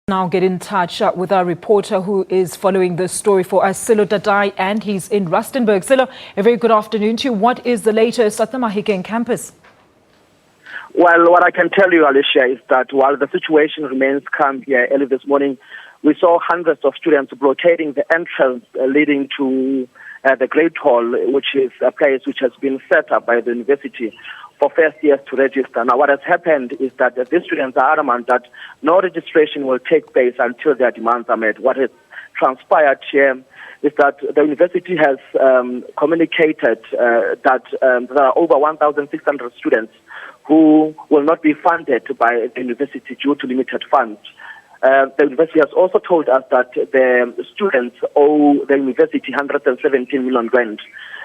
Now get in touch with our reporter who is following this story for us, Silo Dadai, and he's in Rustenburg. Silo, a very good afternoon to you. What is the latest at the Mahikeng Campus? Well, what I can tell you, Alicia, is that while the situation remains calm here early this morning, we saw hundreds of students blockading the entrance leading to the Great Hall, which is a place which has been set up by the university for first years to register. Now, what has happened is that these students are adamant that no registration will take place until their demands are met. What has transpired here is that the university has communicated that there are over 1,600 students who will not be funded by the university due to limited funds. The university has also told us that the students owe the university 117 million rand.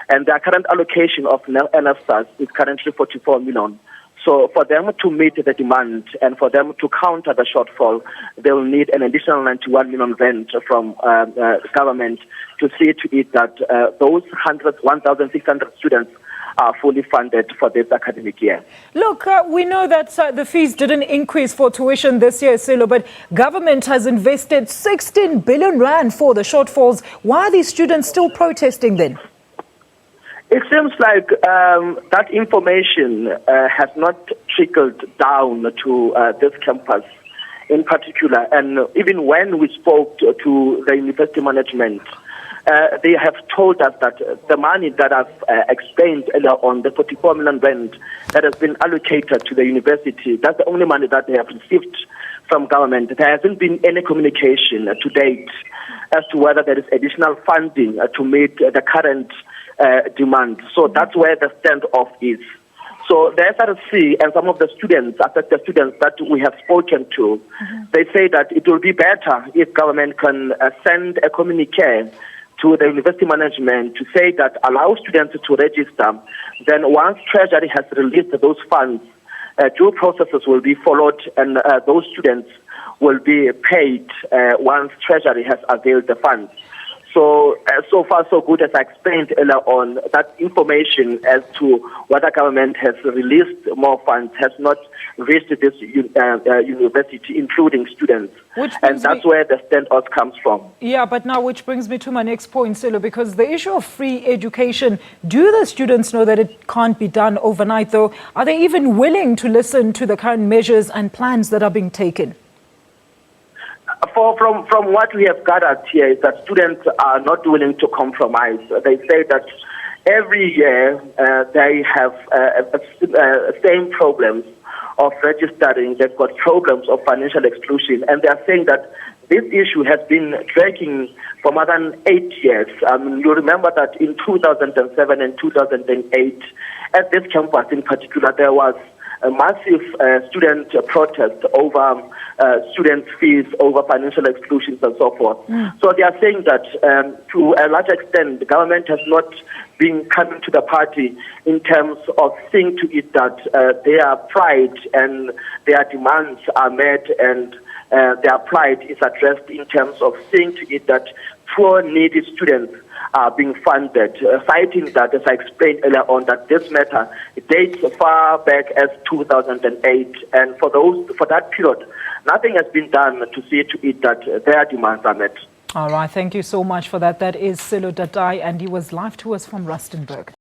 And their current allocation of NSFAS is currently 44 million. So for them to meet the demand and for them to counter the shortfall, they will need an additional 91 million rand from the government to see to it that those 1,600 students are fully funded for this academic year. Look, we know that the fees didn't increase for tuition this year, Silo, but government has invested 16 billion rand for the shortfalls. Why are these students still protesting then? It seems like that information has not trickled down to this campus in particular. And even when we spoke to the university management, they have told us that the money that I've explained earlier on, the 44 million rand that has been allocated to the university, that's the only money that they have received from government. There hasn't been any communication to date as to whether there is additional funding to meet the current demand. So that's where the standoff is. So the SRC and some of the students, affected students that we have spoken to, they say that it will be better if government can send a communique to the university management to say that allow students to register. Then once Treasury has released those funds, due processes will be followed and those students will be paid once Treasury has availed the funds. So, so far so good. As I explained earlier on, that information as to whether government has released more funds has not reached this university, including students. And that's where the standoff comes from. Yeah, but now which brings me to my next point, Silo, because the issue of free education, do the students know that it can't be done overnight, though? Are they even willing to listen to the current measures and plans that are being taken? From what we have gathered here is that students are not willing to compromise. They say that every year they have same problems of registering. They've got problems of financial exclusion, and they are saying that this issue has been dragging for more than 8 years. You remember that in 2007 and 2008, at this campus in particular, there was a massive student protest over student fees, over financial exclusions and so forth. So they are saying that to a large extent, the government has not been coming to the party in terms of seeing to it that their pride and their demands are met and their pride is addressed in terms of seeing to it that poor, needy students are being funded, citing that, as I explained earlier on, that this matter dates far back as 2008, and for that period, nothing has been done to see to it that their demands are met. All right, thank you so much for that. That is Silo Dadai, and he was live to us from Rustenburg.